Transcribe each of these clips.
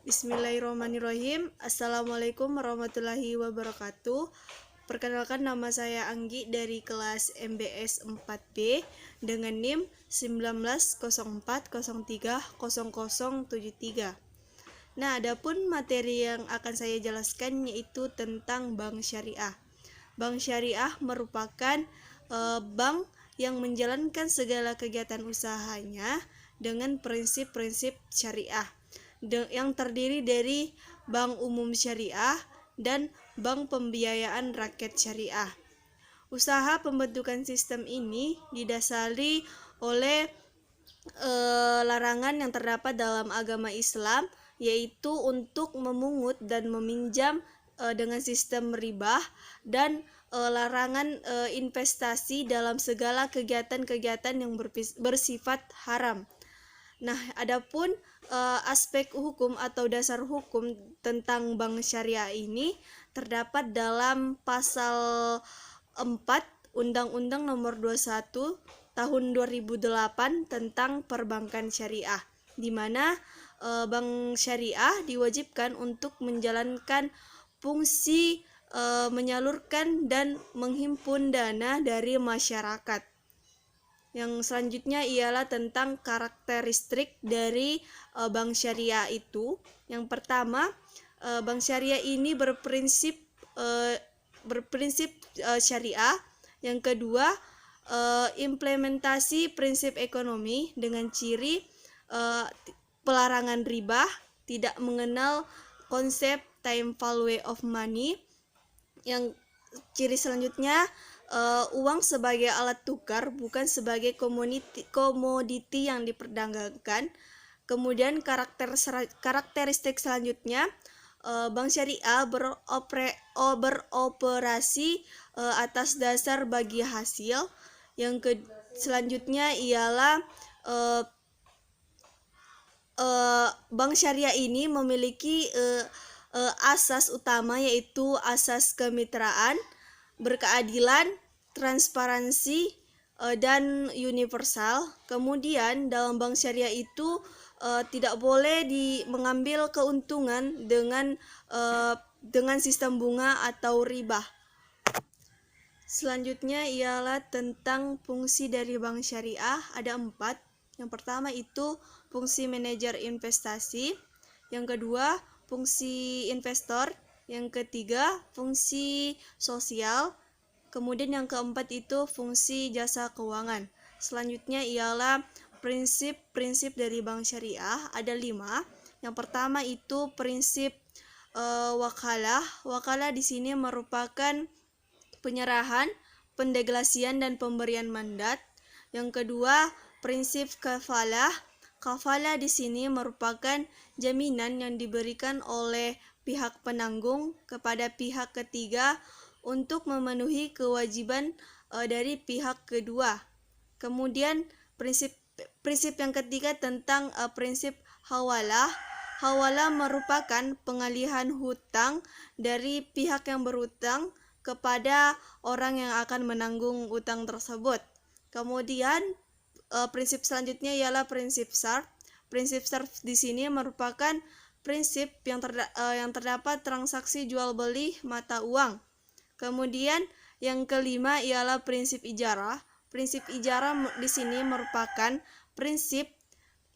Bismillahirrahmanirrahim. Assalamualaikum warahmatullahi wabarakatuh. Perkenalkan, nama saya Anggi dari kelas MBS 4B dengan NIM 1904030073. Nah, adapun materi yang akan saya jelaskan yaitu tentang bank syariah. Bank syariah merupakan bank yang menjalankan segala kegiatan usahanya dengan prinsip-prinsip syariah yang terdiri dari bank umum syariah dan bank pembiayaan rakyat syariah. Usaha pembentukan sistem ini didasari oleh larangan yang terdapat dalam agama Islam, yaitu untuk memungut dan meminjam dengan sistem riba, dan larangan investasi dalam segala kegiatan-kegiatan yang bersifat haram. Nah, adapun aspek hukum atau dasar hukum tentang bank syariah ini terdapat dalam pasal 4 Undang-Undang Nomor 21 Tahun 2008 tentang perbankan syariah, di mana bank syariah diwajibkan untuk menjalankan fungsi menyalurkan dan menghimpun dana dari masyarakat. Yang selanjutnya ialah tentang karakteristik dari bank syariah itu. Yang pertama, bank syariah ini berprinsip syariah. Yang kedua, implementasi prinsip ekonomi dengan ciri pelarangan riba, tidak mengenal konsep time value of money. Yang ciri selanjutnya, uang sebagai alat tukar, bukan sebagai komoditi yang diperdagangkan. Kemudian karakteristik selanjutnya, bank syariah beroperasi atas dasar bagi hasil. Yang selanjutnya ialah bank syariah ini memiliki asas utama, yaitu asas kemitraan, berkeadilan, transparansi, dan universal. Kemudian dalam bank syariah itu tidak boleh mengambil keuntungan dengan sistem bunga atau riba. Selanjutnya ialah tentang fungsi dari bank syariah. Ada 4. Yang pertama itu fungsi manajer investasi. Yang kedua, fungsi investor. Yang ketiga, fungsi sosial. Kemudian yang keempat itu fungsi jasa keuangan. Selanjutnya ialah prinsip-prinsip dari bank syariah. Ada 5. Yang pertama itu prinsip wakalah. Wakalah di sini merupakan penyerahan, pendelegasian, dan pemberian mandat. Yang kedua, prinsip kafalah. Kafalah di sini merupakan jaminan yang diberikan oleh pihak penanggung kepada pihak ketiga untuk memenuhi kewajiban dari pihak kedua. Kemudian prinsip yang ketiga tentang prinsip hawalah. Hawalah merupakan pengalihan hutang dari pihak yang berhutang kepada orang yang akan menanggung utang tersebut. Kemudian prinsip selanjutnya ialah prinsip syarf. Prinsip syarf di sini merupakan prinsip yang terdapat transaksi jual beli mata uang. Kemudian yang kelima ialah prinsip ijarah. Prinsip ijarah di sini merupakan prinsip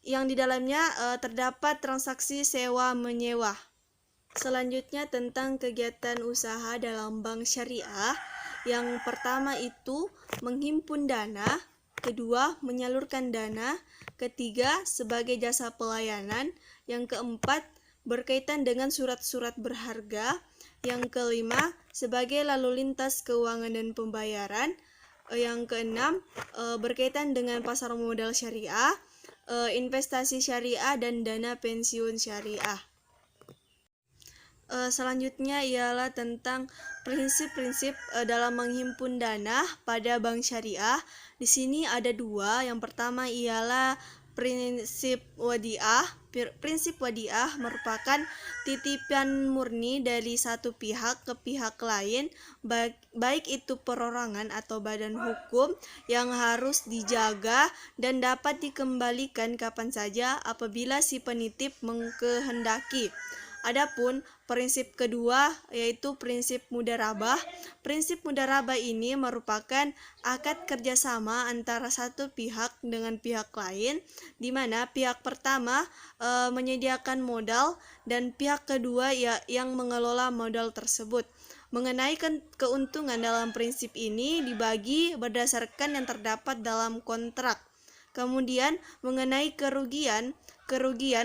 yang di dalamnya terdapat transaksi sewa menyewa. Selanjutnya tentang kegiatan usaha dalam bank syariah. Yang pertama itu menghimpun dana, kedua menyalurkan dana, ketiga sebagai jasa pelayanan, yang keempat berkaitan dengan surat-surat berharga, yang kelima sebagai lalu lintas keuangan dan pembayaran, yang keenam berkaitan dengan pasar modal syariah, investasi syariah, dan dana pensiun syariah. Selanjutnya ialah tentang prinsip-prinsip dalam menghimpun dana pada bank syariah. Di sini ada 2. Yang pertama ialah Prinsip wadiah merupakan titipan murni dari satu pihak ke pihak lain, baik itu perorangan atau badan hukum, yang harus dijaga dan dapat dikembalikan kapan saja apabila si penitip mengkehendaki. Adapun prinsip kedua yaitu prinsip mudharabah. Prinsip mudharabah ini merupakan akad kerjasama antara satu pihak dengan pihak lain, di mana pihak pertama menyediakan modal dan pihak kedua yang mengelola modal tersebut. Mengenai keuntungan dalam prinsip ini dibagi berdasarkan yang terdapat dalam kontrak. Kemudian mengenai kerugian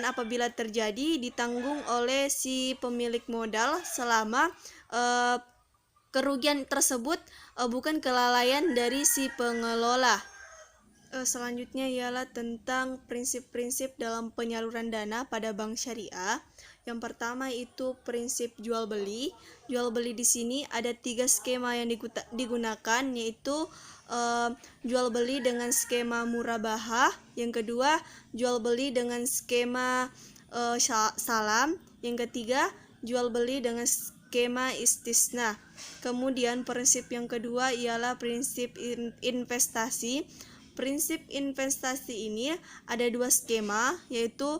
apabila terjadi ditanggung oleh si pemilik modal selama kerugian tersebut bukan kelalaian dari si pengelola. Selanjutnya ialah tentang prinsip-prinsip dalam penyaluran dana pada bank syariah. Yang pertama itu prinsip jual beli. Jual beli di sini ada 3 skema yang digunakan, yaitu jual beli dengan skema murabahah. Yang kedua, jual beli dengan skema salam. Yang ketiga, jual beli dengan skema istisna. Kemudian prinsip yang kedua ialah prinsip investasi. Prinsip investasi ini ada 2 skema, yaitu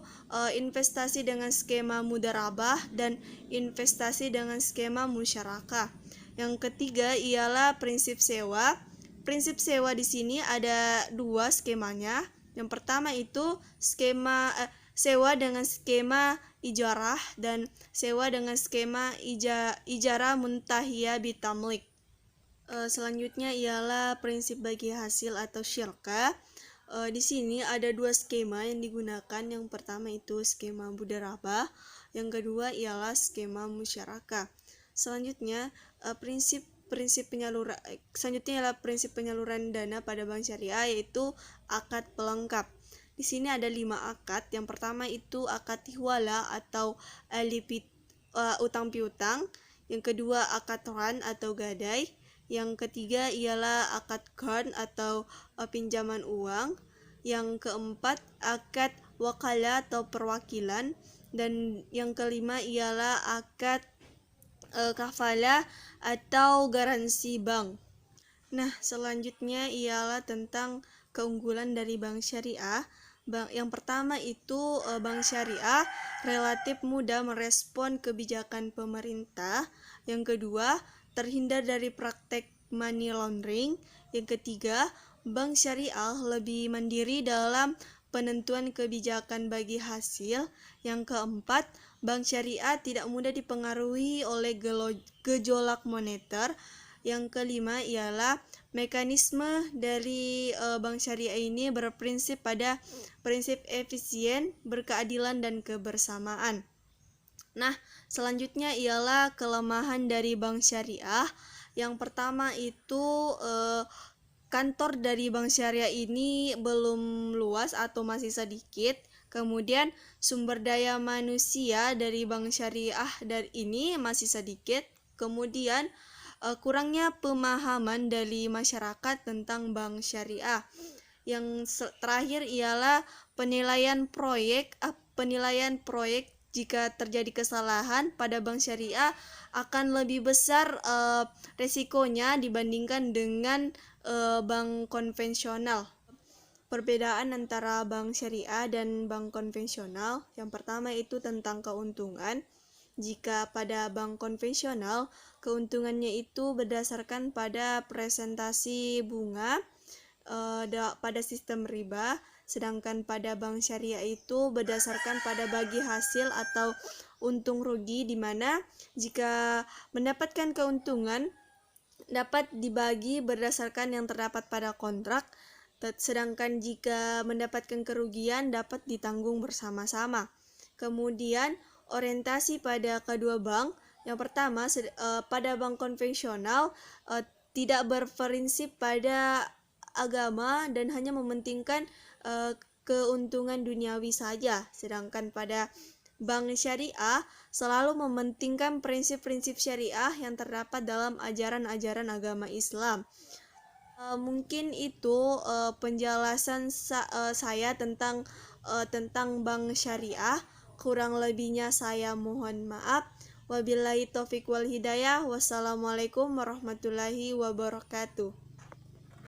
investasi dengan skema mudharabah dan investasi dengan skema musyarakah. Yang ketiga ialah prinsip sewa. Prinsip sewa di sini ada 2 skemanya. Yang pertama itu skema sewa dengan skema ijarah dan sewa dengan skema ijarah muntahiyah bitamlik. Selanjutnya ialah prinsip bagi hasil atau syirkah. Di sini ada 2 skema yang digunakan. Yang pertama itu skema mudharabah, yang kedua ialah skema musyarakah. Selanjutnya prinsip penyaluran dana pada bank syariah yaitu akad pelengkap. Di sini ada 5 akad. Yang pertama itu akad ihwala atau utang piutang. Yang kedua akad ran atau gadai. Yang ketiga ialah akad qard atau pinjaman uang. Yang keempat akad wakalah atau perwakilan. Dan yang kelima ialah akad kafalah atau garansi bank. Nah, selanjutnya ialah tentang keunggulan dari bank syariah. Yang pertama itu bank syariah relatif mudah merespon kebijakan pemerintah. Yang kedua, terhindar dari praktek money laundering. Yang ketiga, bank syariah lebih mandiri dalam penentuan kebijakan bagi hasil. Yang keempat, bank syariah tidak mudah dipengaruhi oleh gejolak moneter. Yang kelima ialah mekanisme dari bank syariah ini berprinsip pada prinsip efisien, berkeadilan, dan kebersamaan. Nah, selanjutnya ialah kelemahan dari bank syariah. Yang pertama itu kantor dari bank syariah ini belum luas atau masih sedikit. Kemudian sumber daya manusia dari bank syariah ini masih sedikit. Kemudian kurangnya pemahaman dari masyarakat tentang bank syariah. Yang terakhir ialah penilaian proyek. Jika terjadi kesalahan pada bank syariah akan lebih besar resikonya dibandingkan dengan bank konvensional. Perbedaan antara bank syariah dan bank konvensional, yang pertama itu tentang keuntungan. Jika pada bank konvensional, keuntungannya itu berdasarkan pada presentasi bunga pada sistem riba, sedangkan pada bank syariah itu berdasarkan pada bagi hasil atau untung rugi, di mana jika mendapatkan keuntungan dapat dibagi berdasarkan yang terdapat pada kontrak, sedangkan jika mendapatkan kerugian dapat ditanggung bersama-sama. Kemudian orientasi pada kedua bank, yang pertama pada bank konvensional tidak berprinsip pada agama dan hanya mementingkan keuntungan duniawi saja, sedangkan pada bank syariah selalu mementingkan prinsip-prinsip syariah yang terdapat dalam ajaran-ajaran agama Islam. Mungkin itu penjelasan saya tentang tentang bank syariah. Kurang lebihnya saya mohon maaf. Wabillahi taufiq wal hidayah. Wassalamualaikum warahmatullahi wabarakatuh.